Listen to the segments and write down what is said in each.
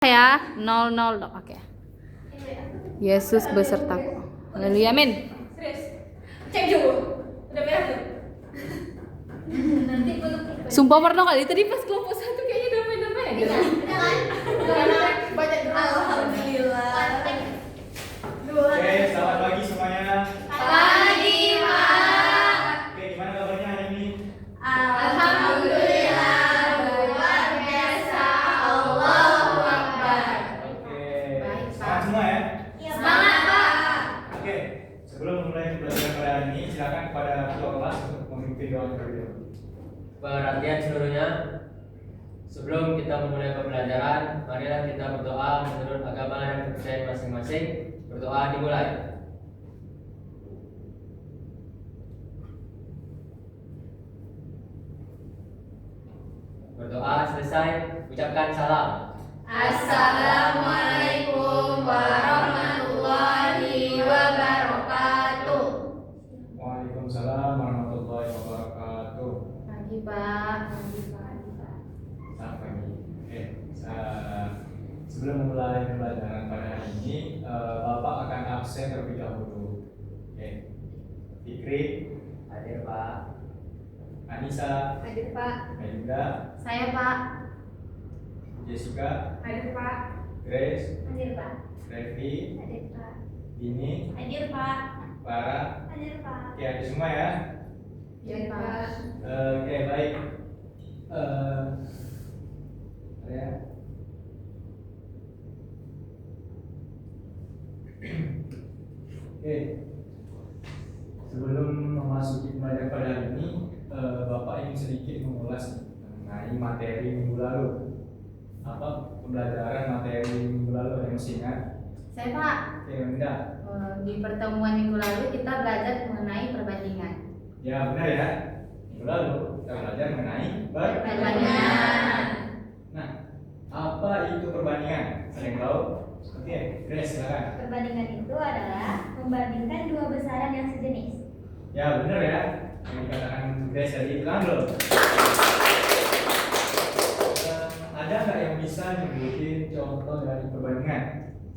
Ya, 00. Oke. Yesus besertaku. Haleluya, amin. Cek dulu. Udah merah tuh. Nanti Sumpah pernah kali tadi pas kelompok 1 kayaknya damai-damai aja. Banyak doa. Alhamdulillah. Oke, selamat pagi semuanya. Pagi, Pak. Oke, gimana kabarnya hari ini? Alhamdulillah, luar biasa. Allahu Akbar. Oke, Baik, semangat Pak. semua ya. Semangat, Pak. Oke, sebelum memulai pembelajaran pada hari ini, silakan kepada ketua kelas untuk memimpin doa terlebih dahulu. Perhatian seluruhnya, sebelum kita memulai pembelajaran, marilah kita berdoa menurut agama dan kepercayaan masing-masing. Berdoa dimulai. Berdoa selesai, ucapkan salam. Assalamualaikum warahmatullahi wabarakatuh. Waalaikumsalam warahmatullahi wabarakatuh. Pagi, Pak. Selamat pagi. Oke, sebelum memulai pembelajaran pada hari ini, Bapak akan absen terlebih dahulu. Oke, Fikri, Hadir, Pak. Anissa, Hadir, Pak. Melinda, Saya, Pak. Jessica, Hadir, Pak. Grace, Hadir, Pak. Revi, Hadir, Pak. Dini, Hadir, Pak. Clara. Hadir, Pak. Oke, ada semua ya. Iya, Pak. Oke, baik. Ya. Oke. Sebelum memasuki pembelajaran pada hari ini, Bapak ingin sedikit mengulas mengenai materi minggu lalu. Apa pembelajaran materi minggu lalu yang masih ingat? Saya, Pak. Oke, Melinda. Di pertemuan minggu lalu kita belajar mengenai perbandingan. Ya, benar ya. Minggu lalu kita belajar mengenai Perbandingan. Nah, apa itu perbandingan? Ada yang tahu? Oke, Grace, silakan. Perbandingan itu adalah membandingkan dua besaran yang sejenis. Ya, benar ya. Yang dikatakan Grace tadi itu kan loh. Ada nggak yang bisa nyebutin contoh dari perbandingan?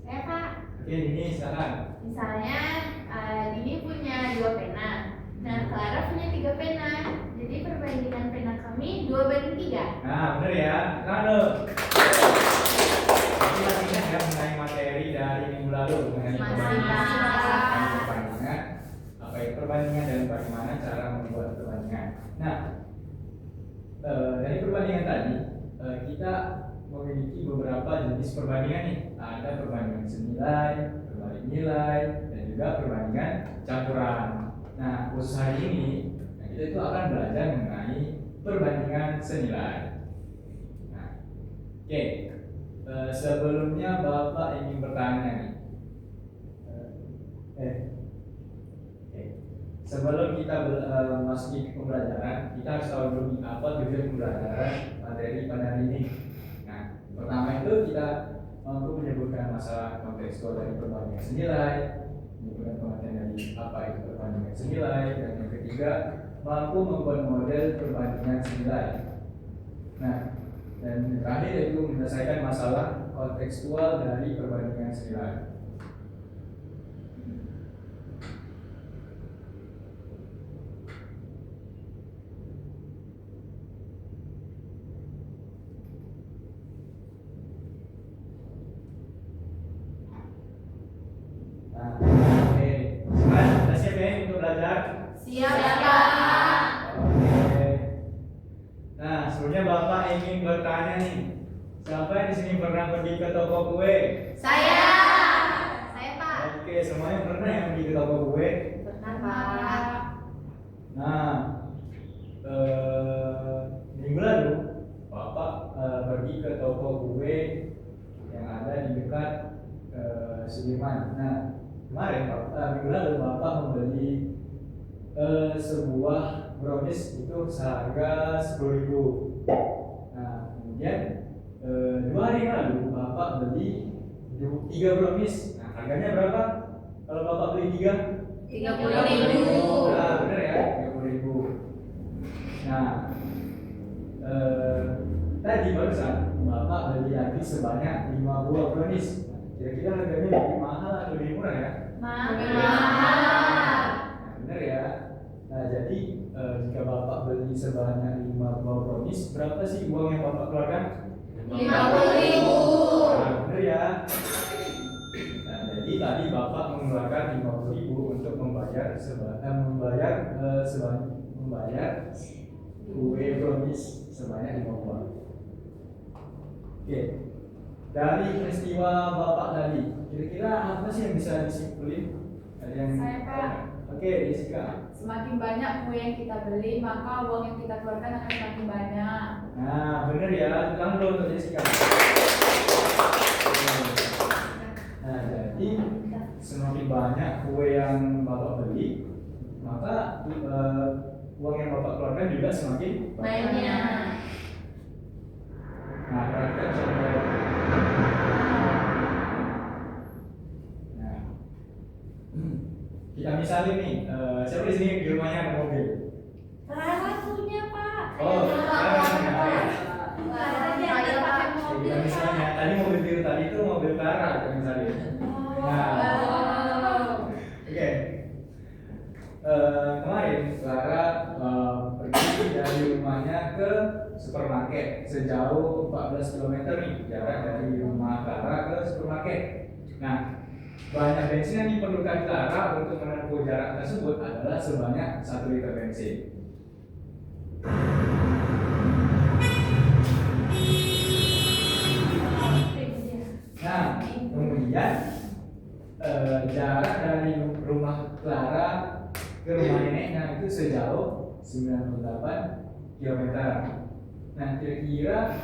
Saya, Pak, Oke, ini silakan. misalnya Dini punya 2 pena. Nah, Clara punya 3 pena. Jadi perbandingan pena kami 2/3. Nah, benar ya. Kan loh. Jadi masih ingat ya mengenai materi dari minggu lalu mengenai Masih perbandingan. ingat. Perbandingan. Apa itu perbandingan dan bagaimana cara membuat perbandingan? Nah, dari perbandingan tadi kita memiliki beberapa jenis perbandingan nih. Ada perbandingan senilai, perbandingan nilai, dan juga perbandingan campuran. Nah, khusus hari ini kita itu akan belajar mengenai perbandingan senilai. Nah, oke. Sebelumnya Bapak ingin bertanya nih. Oke. Sebelum kita memasuki pembelajaran, kita harus tahu dulu apa tujuan pembelajaran materi pada hari ini. Nah, pertama itu kita mampu menyebutkan masalah kontekstual dari perbandingan senilai, menyebutkan pengertian dari apa itu perbandingan senilai, dan yang ketiga mampu membuat model perbandingan senilai. Nah, dan yang terakhir yaitu menyelesaikan masalah kontekstual dari perbandingan senilai. Nah, oke. Sekarang sudah siap ya untuk belajar? Siap, Pak. Oke. Nah, sebelumnya Bapak ingin bertanya nih. Siapa yang di sini pernah pergi ke toko kue? Saya, Pak. Oke, semuanya pernah yang pergi ke toko kue? Benar, Pak. Nah, minggu lalu Bapak pergi ke toko kue yang ada di dekat Sudirman. Nah, kemarin minggu lalu Bapak membeli sebuah brownies itu seharga 10.000. Nah, kemudian 2 hari lalu Bapak beli 3 brownies. Nah, harganya berapa? Kalau Bapak beli 3? 30.000. Nah, bener ya, 30.000. Nah, tadi barusan Bapak beli lagi sebanyak 5 buah brownies. Kira-kira harganya lebih mahal atau lebih murah ya? Mahal. Nah, benar ya. Nah, jadi jika Bapak beli sebanyak 5 buah brownies, berapa sih uang yang Bapak keluarkan? 50.000. Nah, benar ya. Nah, jadi tadi Bapak mengeluarkan 50.000 untuk membayar kue brownies sebanyak 5 buah. Oke. Dari peristiwa Bapak tadi, kira-kira apa sih yang bisa disimpulin? Ada yang Saya, Pak. Oke, Jessica. Semakin banyak kue yang kita beli, maka uang yang kita keluarkan akan semakin banyak. Nah, benar ya. Tangan dulu untuk Jessica. Nah, jadi semakin banyak kue yang Bapak beli, maka uang yang Bapak keluarkan juga semakin Banyak. Nah, perhatikan contoh. Nah, kita misalnya nih, siapa di sini di rumahnya ada mobil? Rara punya, Pak. Oh, Rara Rara. Rara dia ada pakai mobil, Kita misalnya, Pak. tadi mobil biru tadi itu mobil Clara, kita misalnya. Nah, oke. Kemarin Clara pergi dari rumahnya ke supermarket sejauh 14 km nih jarak dari rumah Clara ke supermarket. Nah, banyak bensin yang diperlukan Clara untuk menempuh jarak tersebut adalah sebanyak 1 liter bensin. Nah, kemudian jarak dari rumah Clara ke rumah neneknya itu sejauh 98 km. Nah, kira-kira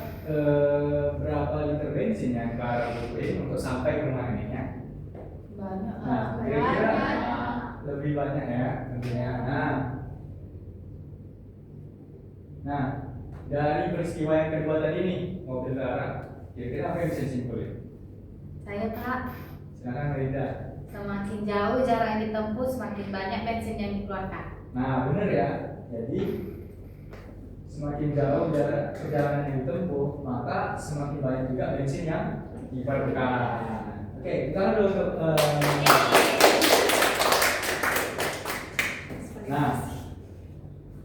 berapa liter bensin yang Clara butuhin untuk sampai ke rumah neneknya? Banyak. Nah, kira-kira lebih banyak ya tentunya. Nah, dari peristiwa yang kedua tadi nih, mobil Clara, kira-kira apa yang bisa disimpulin? Saya, Pak, Silakan Melinda. semakin jauh jarak yang ditempuh, semakin banyak bensin yang dikeluarkan. Nah, benar ya. Jadi semakin jauh jarak perjalanan yang ditempuh, maka semakin banyak juga bensin yang diperlukan. Oke, kita dulu untuk nah,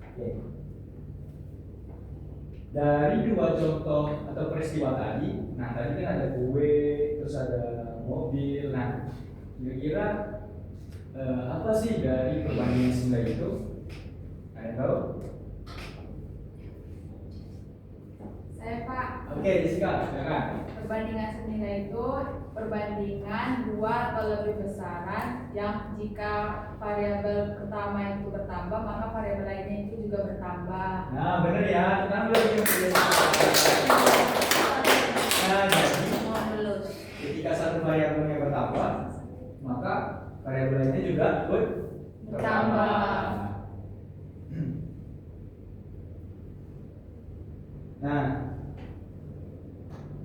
oke. Dari dua contoh atau peristiwa tadi, nah tadi kan ada kue, terus ada mobil. Nah, kira-kira apa sih dari perbandingan semula itu? Ada yang tahu? Saya, Pak. Oke, Jessica, silakan. Perbandingan senilai itu perbandingan dua atau lebih besaran yang jika variabel pertama itu bertambah, maka variabel lainnya itu juga bertambah. Nah, benar ya. Tenang dulu ini untuk Jessica. Nah, jadi ketika satu variabelnya bertambah, maka variabel lainnya juga ikut bertambah. Nah,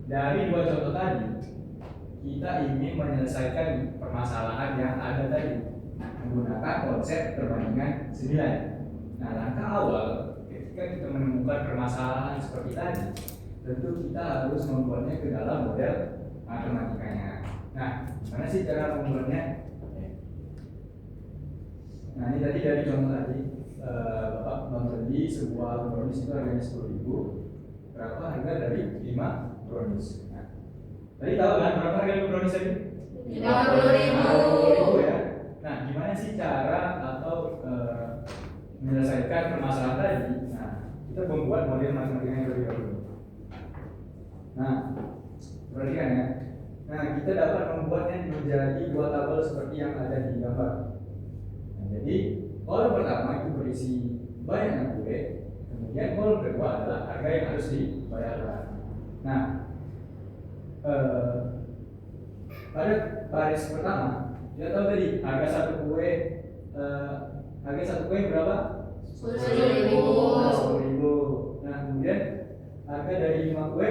dari dua contoh tadi, kita ingin menyelesaikan permasalahan yang ada tadi menggunakan konsep perbandingan senilai. Nah, langkah awal ketika kita menemukan permasalahan seperti tadi, tentu kita harus membuatnya ke dalam model matematikanya. Nah, gimana sih cara membuatnya? Nah, ini tadi dari contoh tadi, Bapak membeli sebuah brownies itu harganya 10.000. Berapa harga dari 5 brownies? Nah, tadi tahu kan berapa harga 5 brownies tadi? 50.000. 50.000 ya. Nah, gimana sih cara atau menyelesaikan permasalahan tadi? Nah, kita membuat model matematikanya terlebih dahulu. Nah, perhatikan ya. Nah, kita dapat membuatnya menjadi dua tabel seperti yang ada di gambar. Nah, jadi kolom pertama itu berisi banyaknya kue, kemudian kolom kedua adalah harga yang harus dibayarkan. Nah, pada baris pertama kita tahu tadi harga satu kue berapa? 10.000. Nah, kemudian harga dari 5 kue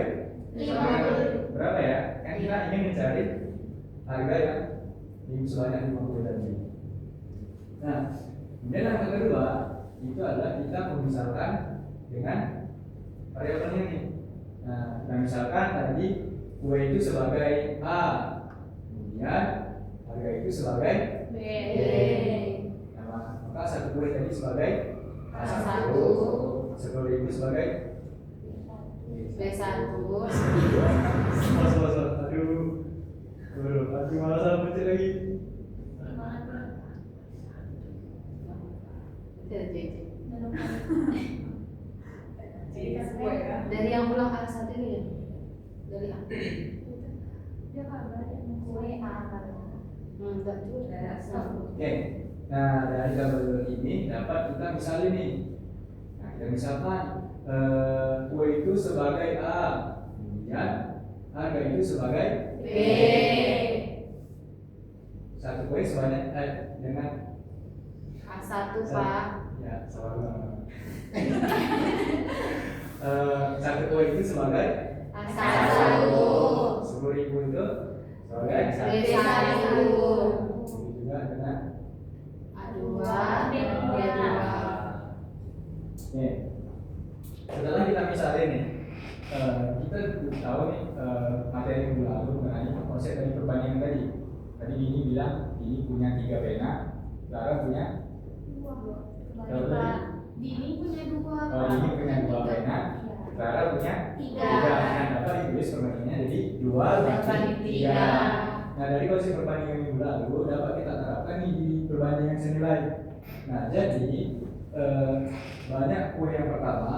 50. berapa ya? Kan kita ingin mencari harga yang sebanyak 5 kue tadi. Nah, kemudian langkah kedua itu adalah kita memisahkan dengan variabelnya nih. Nah, misalkan tadi kue itu sebagai A, kemudian harga itu sebagai B. Nah, maka satu kue tadi sebagai A1, A1. 10.000 sebagai B1. Aduh, malas aku baca lagi. Dari yang pulang ke satu ini ya? Dari A. Dia kabar yang kue A. Enggak tuh. Dari A1. Oke, nah dari tabel ini dapat kita misalin nih. Nah, kita misalkan kue itu sebagai A, kemudian harga itu sebagai B. satu kue sebanyak dengan A1 Pak. ya sama satu kue itu sebagai A1. 10.000 itu sebagai B1. Begitu juga dengan A2. B2. Oke. Setelah kita misalin nih, kita tahu nih materi minggu lalu mengenai konsep dari perbandingan tadi. Tadi ini bilang ini punya 3 pena, Clara punya Dini punya 2. Dini punya 2 pena, Clara punya 3. Nah, dapat ditulis perbandingannya jadi 2 banding 3. Nah, dari konsep perbandingan minggu lalu dapat kita terapkan nih di perbandingan senilai. Nah, jadi banyak kue yang pertama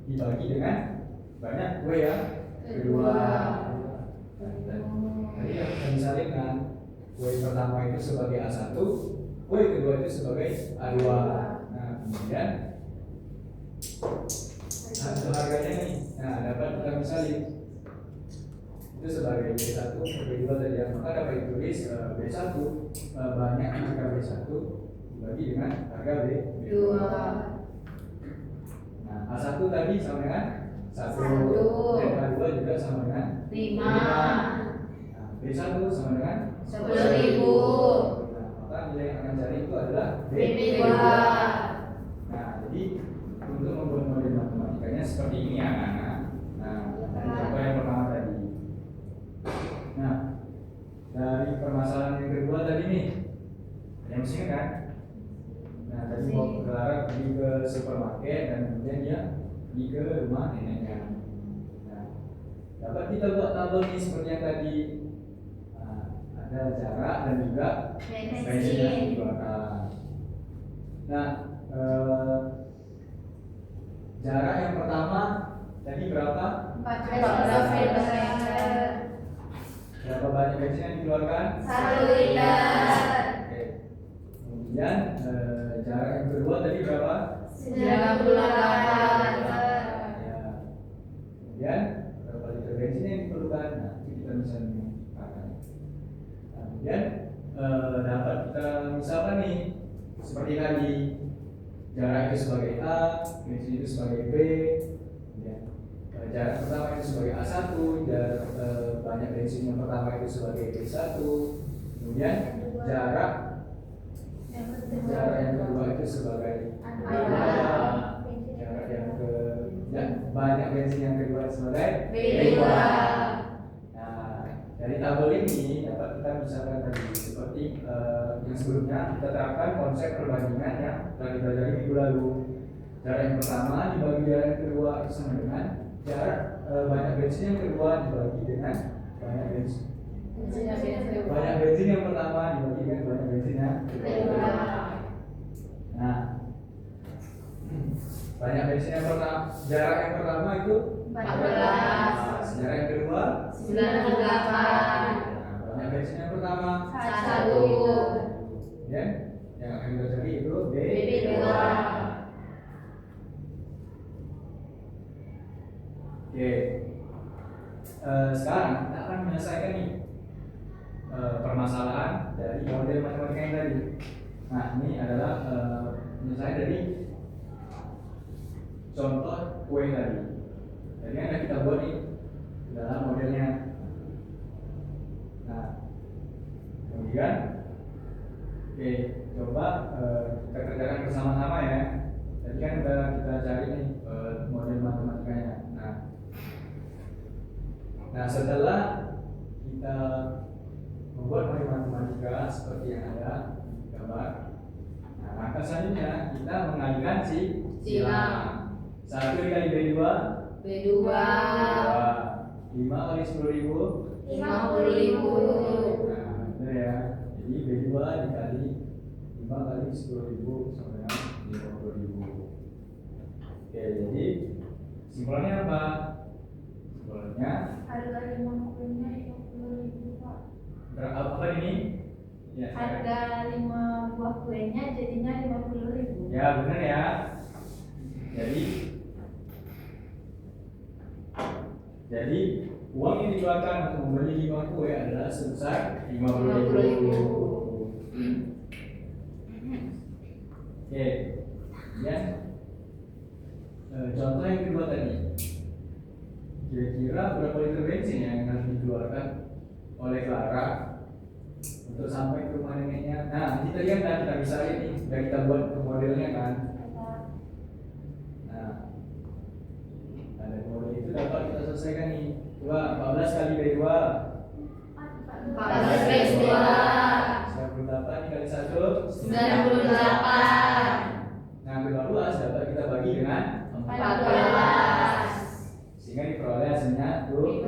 dibagi dengan banyak kue yang kedua. Jadi kita misalnya kan kue pertama itu sebagai A1, kue kedua itu sebagai A2. Nah, kemudian untuk harganya nih, nah dapat kita misalin itu sebagai B1, B2 tadi ya, maka dapat ditulis B1 banyak harga B1 dibagi dengan harga B2. Nah, A1 tadi sama dengan 1, dan A2 juga sama dengan 5. Nah, B1 sama dengan 10.000. Nah, maka nilai yang akan cari itu adalah B2. Nah, jadi untuk membuat model matematikanya seperti ini ya anak-anak. Nah, dari contoh yang pertama tadi. Nah, dari permasalahan yang kedua tadi nih, yang mesti kan? Nah, tadi mau Clara pergi ke supermarket dan kemudian dia pergi ke rumah neneknya. Nah, dapat kita buat tabel nih seperti yang tadi. Nah, ada jarak dan juga bensin yang dikeluarkan. Nah, jarak yang pertama tadi berapa? 14 meter. Berapa banyak bensin yang dikeluarkan? 1 liter. Oke. Kemudian jarak yang kedua tadi berapa? 98 liter. Ya. Kemudian berapa liter bensin yang diperlukan? Nah, itu kita bisa mengatakan. Nah, kemudian dapat kita misalkan nih seperti tadi jarak itu sebagai A, bensin itu sebagai B. Ya. Jarak pertama itu sebagai A1, jarak banyak bensin yang pertama itu sebagai B1. Kemudian jarak yang kedua itu sebagai A2. Jarak yang banyak bensin yang kedua sebagai B2. Nah, dari tabel ini dapat kita misalkan tadi seperti yang sebelumnya kita terapkan konsep perbandingan yang telah dipelajari minggu lalu. Jarak yang pertama dibagi jarak yang kedua itu sama dengan jarak banyak bensin yang kedua dibagi dengan banyak bensin yang pertama dibagi dengan banyak bensin yang kedua. Nah, banyak bensin yang pertama, jarak yang pertama itu 14. jarak yang kedua 98. Nah, banyak bensin yang pertama 1. ya, yang akan kita cari itu B2. Oke. Sekarang kita akan menyelesaikan nih permasalahan dari model matematika yang tadi. Nah, ini adalah penyelesaian dari contoh kue tadi. Jadi yang kita buat nih dalam modelnya. Nah, kemudian oke, coba kita kerjakan bersama-sama ya. Tadi kan udah kita cari nih model matematikanya. Nah, Nah, setelah kita membuat matematika seperti yang ada di gambar, nah, langkah selanjutnya kita mengalihkan silang. 1 dikali B2 B2 5 kali 10.000. 50.000. Nah, benar ya. Jadi B2 dikali 5 kali 10.000 sama dengan 50.000. Oke, jadi simpulannya apa? Simpulannya Harga 50-nya 50.000 Pak. apa ini? Ya, Harga 5 buah kuenya jadinya 50.000. ya benar ya. Jadi uang yang dikeluarkan untuk membeli 5 kue adalah sebesar 50.000. Oke, kemudian contoh yang kedua tadi, kira-kira berapa liter bensin yang harus dikeluarkan oleh Clara untuk sampai ke rumah neneknya? Nah, ini tadi kan kita bisa ini, udah kita buat modelnya kan. Nah, dari model itu dapat kita selesaikan nih. Coba 14 kali B2 14 98 dikali 1 98. Nah, kedua luas dapat kita bagi dengan 14. sehingga diperoleh hasilnya 7.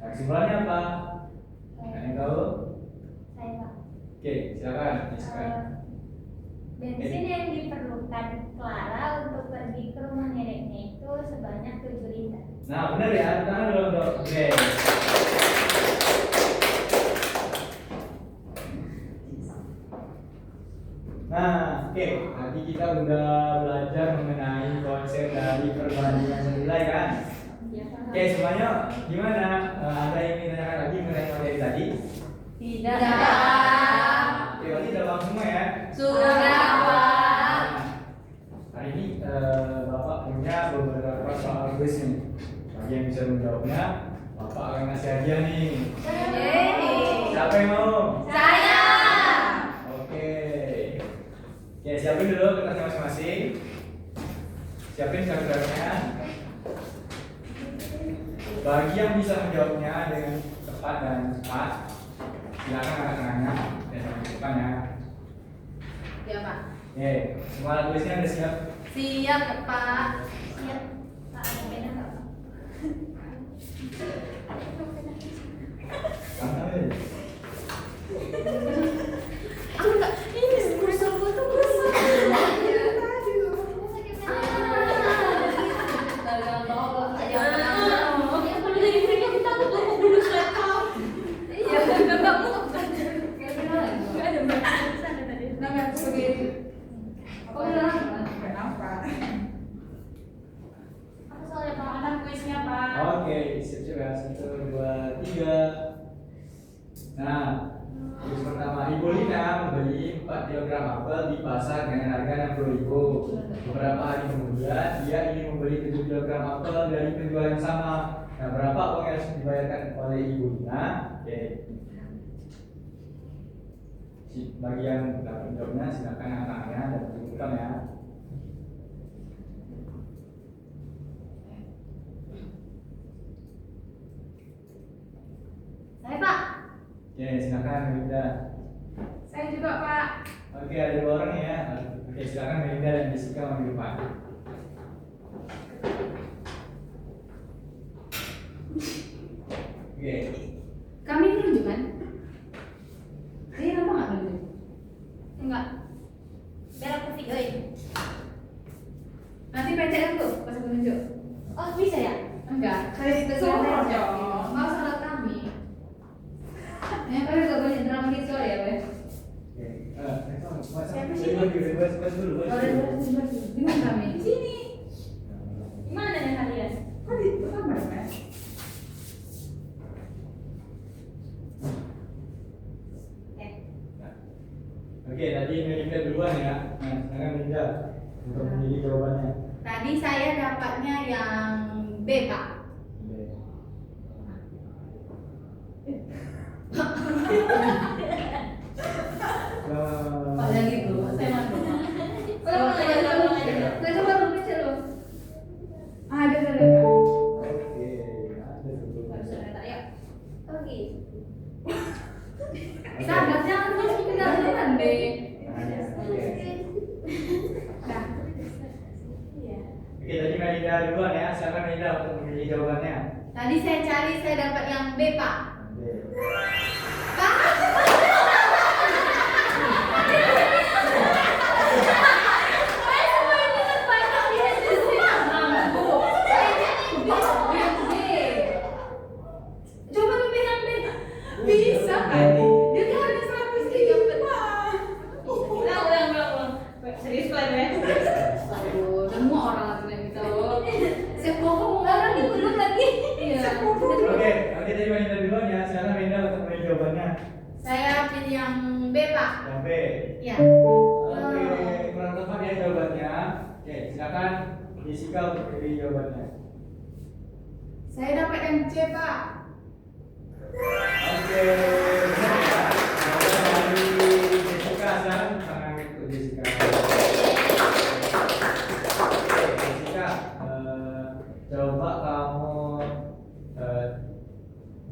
Nah, kesimpulannya apa? Ada yang tahu? Saya Pak. Oke, silakan. Bensin yang diperlukan Clara untuk pergi ke rumah neneknya itu sebanyak 7 liter. Nah, benar ya. Tangan dulu dong. Oke. Nah, oke. Tadi kita udah belajar mengenai konsep dari perbandingan nilai kan? Oke, semuanya gimana? Ada yang ingin tanyakan lagi mengenai materi tadi? Tidak. Oke, berarti udah paham semua ya? Sudah, Pak. Hari ini Bapak punya beberapa soal quiz nih. Bagi yang bisa menjawabnya, Bapak akan ngasih hadiah nih. Yeay. Siapa yang mau? Saya. Oke. Oke, siapin dulu kertasnya masing-masing. Siapin calculatornya. Bagi yang bisa menjawabnya dengan tepat dan cepat, silakan angkat tangannya dan sampai ke depan ya. Ya, Pak. Oke, semua alat tulisnya udah siap? Siap, Pak. Siap. Pak, ada pena nggak Pak? Ambil. Aku enggak. Ini kusut. Namanya sebagai apa ya? Kenapa? Apa soalnya Pak? Mana kuisnya Pak? Oke, siap-siap ya. 1, 2, 3. Nah, terus pertama, Ibu Lina membeli 4 kg apel di pasar dengan harga 60.000. Beberapa hari kemudian, dia ingin membeli 7 kg apel dari penjual yang sama. Nah, berapa uang yang harus dibayarkan oleh Ibu Lina? Oke. Bagi yang dapat jawabnya, silakan angkat tangannya dan tunjukkan ya. Saya, Pak. Oke, silakan Melinda. Saya juga Pak. Oke, ada 2 orang ya. Oke, silakan Melinda dan Jessica maju depan. Oke. Kami menunjuk kan? Saya kenapa nggak menunjuk? Enggak. Biar aku videoin. Nanti PC aku pas aku menunjuk. Oh, bisa ya? Enggak. Saya Suruh dong. dong. Mau salah kami. Ya, kan juga banyak drama visual ya, Pak. Siapa sih? Bahas dulu. Di mana kami? Di sini. Gimana dengan kalian? Kok di kamar Mas? Oke, tadi Melinda duluan ya. Nah, sekarang Melinda untuk memilih jawabannya. Tadi saya dapatnya yang B, Pak. Padahal gitu, saya malu. Saya coba baca loh. Ada. Oke. Oh gitu. Sahabat jangan terus pindah teman deh. Oke. Nah, Iya. Oke, tadi Melinda duluan ya. Silakan Melinda untuk memilih jawabannya. Tadi saya cari, saya dapat yang B, Pak. Oke. Coba lebih yang B. bisa kan? Dia tuh ada 100 Ulang. Serius Pak ya? Aduh, semua orang langsung yang kita loh. Saya bohong orang itu belum lagi. Iya. Oke, tadi Melinda duluan ya. Silakan Melinda untuk memilih jawabannya. Saya pilih yang B, Pak. Yang B. Iya. Oke, kurang tepat ya jawabannya. Oke, silakan Jessica untuk memilih jawabannya. Saya dapat yang C, Pak. Oke, benar ya. Jawaban dari Jessica, silakan tangan untuk Jessica. Oke, Jessica, coba kamu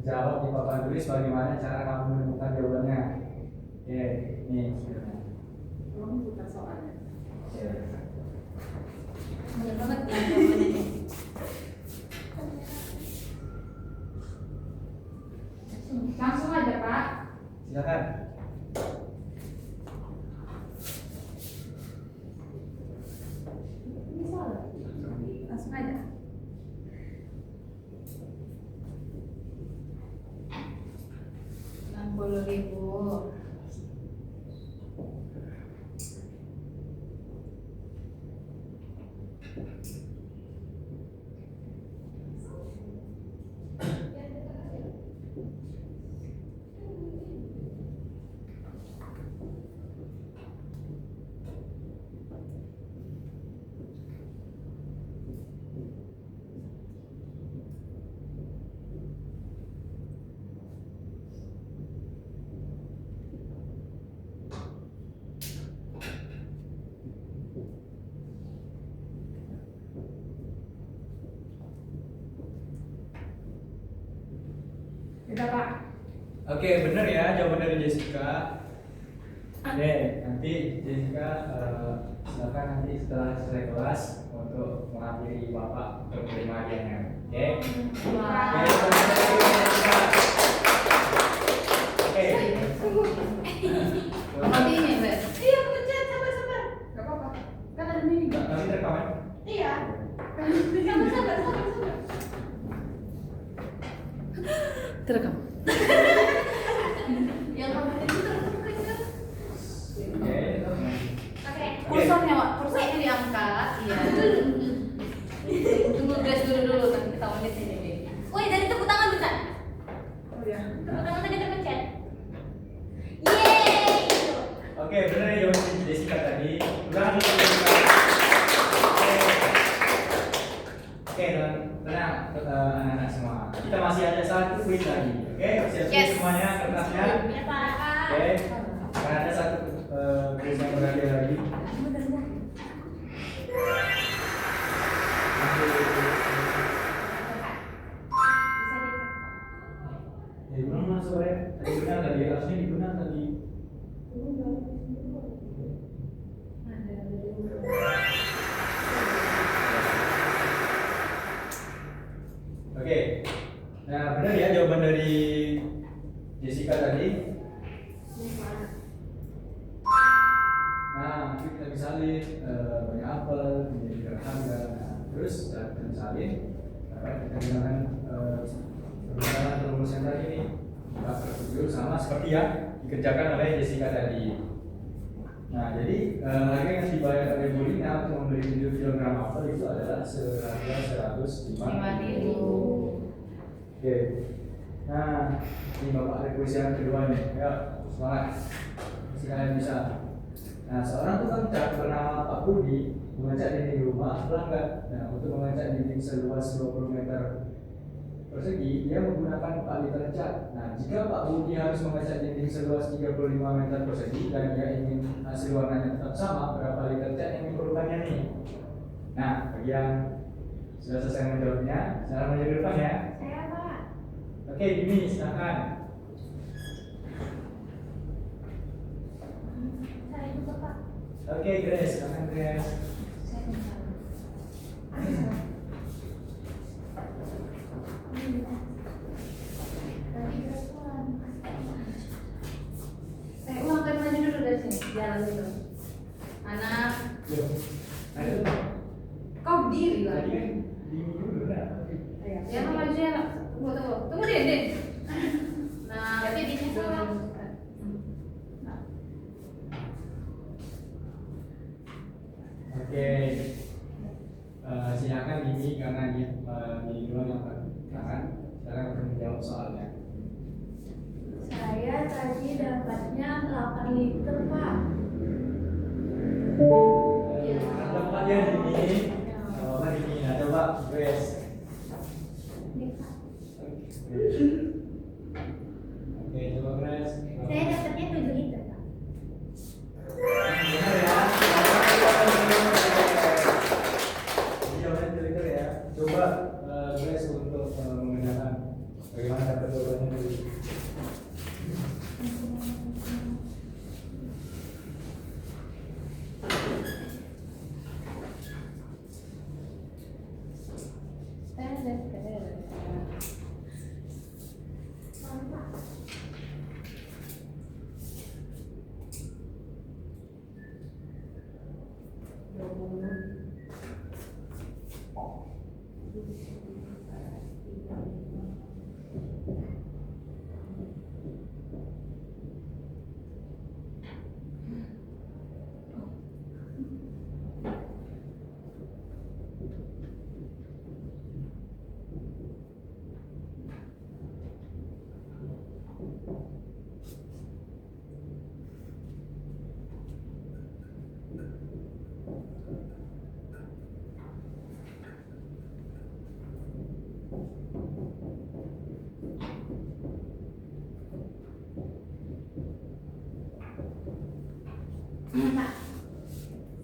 jawab di papan tulis bagaimana cara kamu menemukan jawabannya. Oke, nih. Belum buka soalnya. Oke. Banyak banget yang jawabannya. Langsung aja, Pak. Silakan. Langsung aja. Rp60.000. Udah, Pak. Oke, benar ya jawaban dari Jessica. Oke, nanti Jessica silakan nanti setelah selesai kelas untuk menghampiri Bapak untuk menerima hadiahnya. Oke. Oke, selamat datang, Jessica. Oke. Apa ini, Mbak? Iya, pencet sabar. Gak apa-apa. Kan ada mini. Nanti rekaman. Iya. Sabar. Terekam. Yang kamu tadi terekam. Oke. Oke. Kursornya, Pak. Kursornya diangkat. Iya. Tunggu guys dulu nanti kita lanjut ini. Woi, dari tepuk tangan bentar. Oh ya. Tepuk tangan tadi terpencet. Yeay. Oke, benar ya jawaban Jessica tadi. Ulang lagi, Jessica. Oke, tenang anak-anak semua. Kita masih ada satu kuis lagi. Oke, siap-siap Yes. semuanya kertasnya. Ya, Pak. Oke, akan ada satu kuis yang berhadiah lagi. Ya, gimana masuk ya? Tadi benar tadi, harusnya dibenar tadi. Oke, nah benar ya jawaban dari Jessica tadi. Nah, nanti kita bisa lihat banyak apel menjadi berharga. Nah, terus kita misalin, kita gunakan perjalanan rumus yang tadi ini kita pertujuh sama seperti yang dikerjakan oleh Jessica tadi. Nah, jadi harga yang dibayar oleh Bu Lina untuk membeli 7 kg apel itu adalah seharga 105.000. Oke. Nah, ini Bapak ada kuis yang kedua nih. Ayo, semangat. Masih kalian bisa. Nah, seorang tukang cat bernama Pak Budi mengecat dinding rumah pelanggan. Nah, untuk mengecat dinding seluas 20 meter persegi, dia menggunakan 4 liter cat. Nah, jika Pak Budi harus mengecat dinding seluas 35 meter persegi dan dia ingin hasil warnanya tetap sama, berapa liter cat yang diperlukannya nih? Nah, bagi yang sudah selesai menjawabnya, cara menjadi depan ya. Saya, Pak. Oke, Dini, silakan. Saya juga Pak. Oke, Grace, silakan Grace. Saya uangkan maju dulu dari sini, jalan dulu. Anak, Yuk. Ayo. kau berdiri Tadi lagi. kan Dini dulu dah. Ya, maju ya, nak. Tunggu, Din. Nah, Tapi Dinnya salah. Oke. Silakan Dini karena dia Dini dulu yang tangan. Silakan menjawab soalnya. Saya tadi dapatnya 8 liter Pak. Tempat ya Dini. Apa Dini? Nah, coba Grace. Oke, coba Grace. Saya dapatnya 7 liter Pak. Benar ya. Jawabannya Twitter ya. Coba Grace untuk mengenalkan bagaimana dapat jawabannya dulu.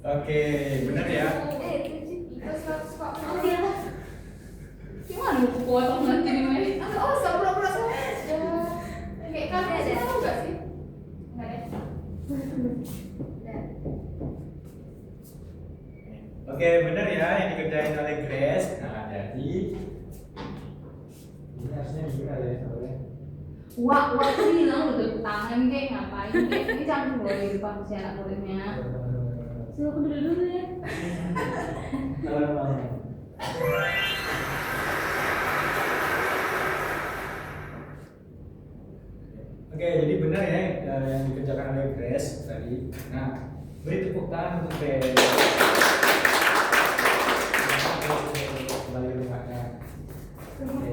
Oke, benar ya. Itu 100 Pak. Oh iya. gimana lu potong nanti nih, Mei? Oh, pura-pura saya. Kayak kamu sih tahu nggak sih? Nggak ada. Oke, benar ya yang dikerjain oleh Grace. Nah, jadi ini harusnya gimana ya soalnya? Wah, tuh bilang udah tangan kayak ngapain kayak ini jangan keluar di depan si anak muridnya. Suruh aku dulu ya. Oke, jadi benar ya yang dikerjakan oleh Grace tadi. Nah, beri tepuk tangan untuk Grace. Kembali ke tempatnya. Oke.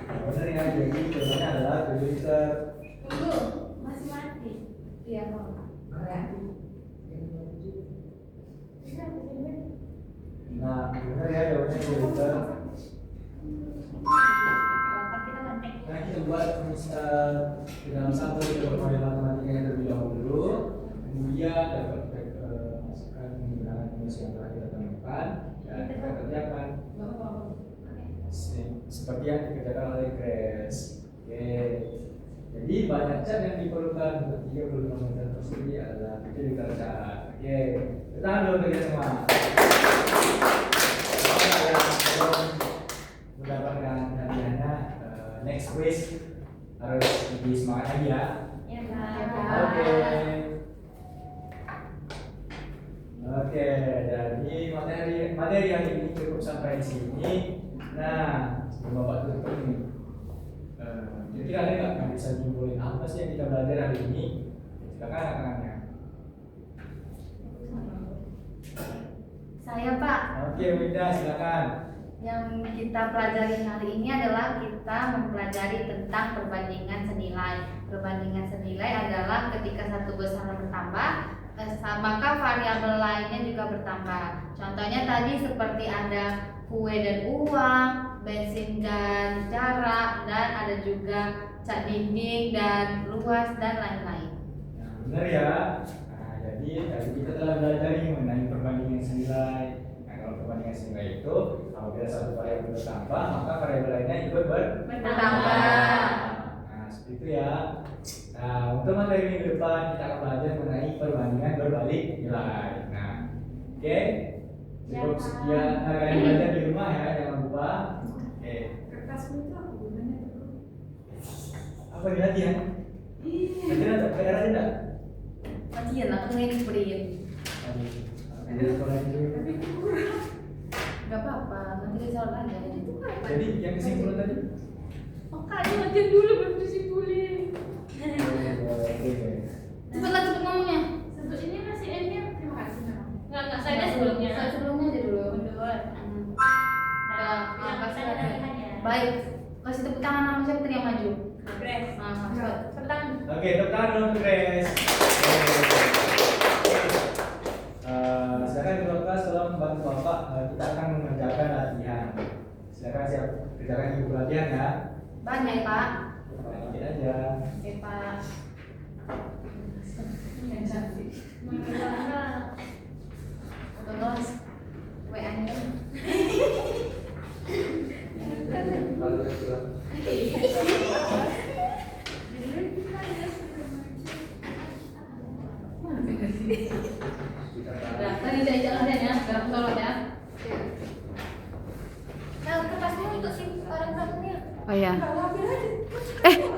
Benar ya, jadi jawabannya adalah 7 liter. Tunggu, masih mati. Iya, Pak. Nah, benar ya jawabannya 7 liter. Nah, kita buat dalam satu kita bermodel matematikanya terlebih dahulu, kemudian dapat masukkan penggunaan rumus yang telah kita temukan dan kita kerjakan seperti yang dikerjakan oleh Grace. Oke, jadi banyak cat yang diperlukan untuk 35 meter persegi adalah 7 liter cat. Oke, kita dulu kerja semua. Mendapatkan hadiahnya next quiz harus lebih semangat lagi ya. Ya, Oke. Oke, jadi materi yang ini cukup sampai di sini. Nah, sebelum Bapak tutup ini, kira-kira ada nggak yang bisa nyimpulin apa sih yang kita belajar hari ini? Silakan anak-anaknya. Saya, Pak. Oke, Winda, silakan. Yang kita pelajari hari ini adalah kita mempelajari tentang perbandingan senilai. Perbandingan senilai adalah ketika satu besaran bertambah, maka variabel lainnya juga bertambah. Contohnya tadi seperti ada kue dan uang, bensin dan jarak, dan ada juga cat dinding dan luas dan lain-lain. Nah, benar ya. Nah, jadi tadi kita telah belajar mengenai perbandingan senilai. Nah, kalau perbandingan senilai itu Apabila satu variabel bertambah, maka variabel lainnya ikut Bertambah. Nah, seperti itu ya. Nah, untuk materi minggu depan kita akan belajar mengenai perbandingan berbalik nilai. Nah, oke. Cukup sekian. Nah, kalian belajar di rumah ya, jangan lupa. Oke. Kertasmu itu apa gunanya tuh? Apa di latihan? Latihan ada PR aja enggak? Latihan lah, aku ingin beriin. Ada sekolah itu. Tapi itu kurang. Gak apa-apa, nanti disoal aja. Itu apa? Jadi yang kesimpulan tadi? Makanya latihan dulu baru disimpulin. Oke. Cepatlah cepet ngomongnya. Untuk ini masih N-nya terima kasih memang. Enggak, saya sebelumnya. Saya sebelumnya aja dulu. Menurut. Nah, Yang makasih saya ya. latihan ya. Baik, kasih tepuk tangan sama siapa tadi yang maju. Grace. Nah, masuk. Pertama. Oke, tepuk tangan dulu untuk Grace. Silakan kedua kelas tolong bantu Bapak, kita akan mengerjakan latihan. Silakan siap kerjakan ibu latihan ya. Banyak, Pak. Sedikit aja. Oke, Pak. Yang cantik. Untuk kelas WA-nya. Nah, tadi saya jalan ya, dalam tolong ya. Nah, kertasnya untuk si orang tamunya. Oh iya.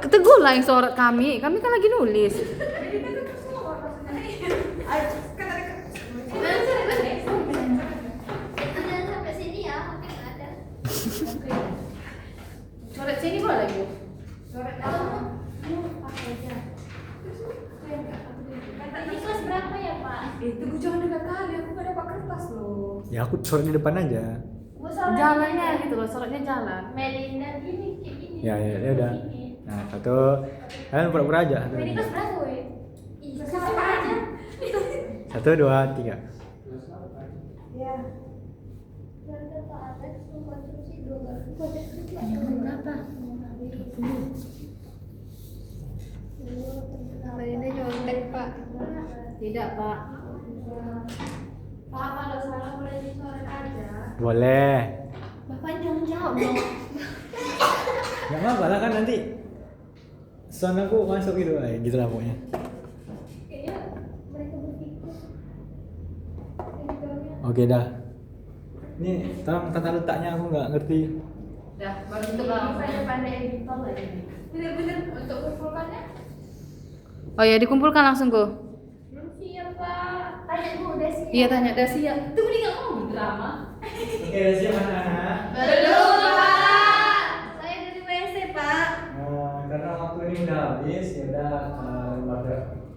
Keteguh lah yang sorot kami. Kami kan lagi nulis. Jadi kan itu semua maksudnya. Kan ada Jangan sampai sini ya, oke nggak ada. Coret sini boleh lagi. coret Kalau apa? mau pakai aja. Ini kelas berapa ya Pak? Itu gue jangan dekat kali, aku gak dapat kertas loh. Ya aku coret di depan aja. Gua soalnya Jalannya gitu loh, sorotnya jalan. Melinda gini kayak gini. Ya udah. Gini. Nah, satu. Kalian pura-pura aja. Ini kelas berapa weh? Ih, siapa aja? 1, 2, 3. Ya. Berapa Pak Alex? Konstruksi 2 garis. Berapa? Melinda nyontek Pak. Tidak, Pak. Pak kalau salah boleh dicoret aja. Boleh. Bapak jangan jawab dong. Gak apa-apa lah kan nanti sound aku masuk gitu, gitu lah pokoknya. Kayaknya mereka berpikir. Oke dah. Ini tolong tata letaknya aku nggak ngerti. Dah, baru itu lah. Pandai editor lagi. Bener-bener untuk kumpulkannya. Oh ya, dikumpulkan langsung kok. Belum siap Pak. Tanya dulu udah siap. Iya, tanya Dasi ya. Itu mending nggak mau drama. Oke, siap anak-anak. Belum Pak. Saya dari WC Pak. Karena waktu ini udah habis, ya udah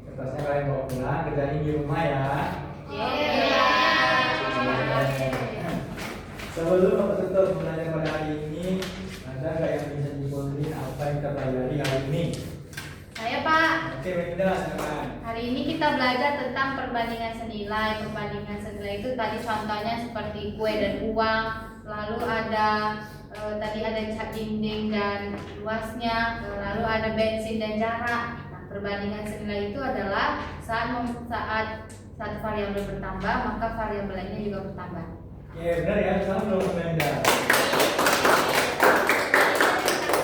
kertasnya kalian bawa pulang, kerjain di rumah ya. Sebelum aku tutup belajar pada hari ini, ada nggak yang bisa nyimpulin apa yang kita pelajari hari ini? Saya, Pak. Oke, Melinda, silakan. Hari ini kita belajar tentang perbandingan senilai. Perbandingan senilai itu tadi contohnya seperti kue dan uang. Lalu ada tadi ada cat dinding dan luasnya. Lalu ada bensin dan jarak. Nah, perbandingan senilai itu adalah saat satu variabel bertambah, maka variabel lainnya juga bertambah. Oke, benar ya, salam dong Melinda.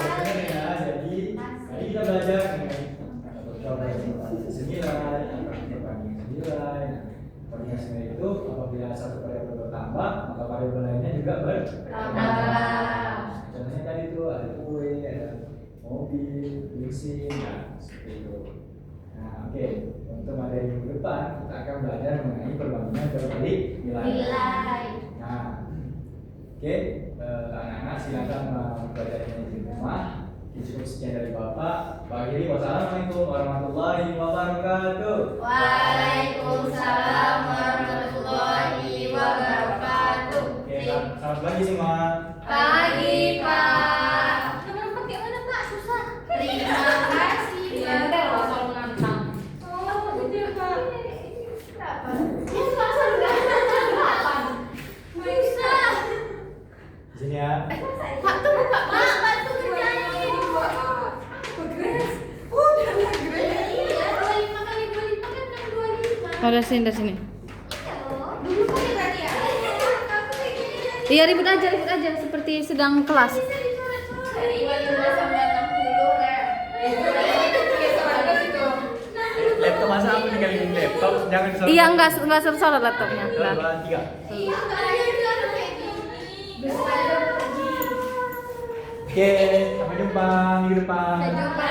Benar ya, jadi hari kita belajar mengenai perbandingan senilai, perbandingan senilai. Perbandingan senilai itu apabila satu variabel bertambah, maka variabel lainnya juga bertambah. Contohnya tadi tuh ada kue, ada mobil, bensin, nah seperti itu. Nah, oke, untuk materi minggu depan kita akan belajar mengenai perbandingan berbalik nilai. Nah, oke, anak-anak silakan mempelajarinya di rumah. Cukup sekian dari Bapak. Pak Giri, wassalamualaikum warahmatullahi wabarakatuh. Waalaikumsalam warahmatullahi wabarakatuh. Oke, selamat pagi semua. Pagi Pak. Nomor pakai mana Pak? Susah. Terima kasih Pak. soal menantang. Oh, gitu ya Pak. Kenapa? Ya masa udah 8. Bisa. Di sini ya. Pak tunggu Pak. Pak bantu kerjain. Grace. Oh, udah Grace. Iya, 25 kali 25 kan 25. Dari sini, dari sini. Iya loh. Dulu pakai tadi ya. Aku kayak gini Iya ribut aja seperti sedang kelas. Dari 15 sampai 60 kayak Laptop masa aku tinggalin laptop, jangan disorot. Iya enggak sorot laptopnya. Nah. 2, 3. Iya, nggak ada kayak gini. Oke, sampai jumpa minggu depan. Sampai jumpa.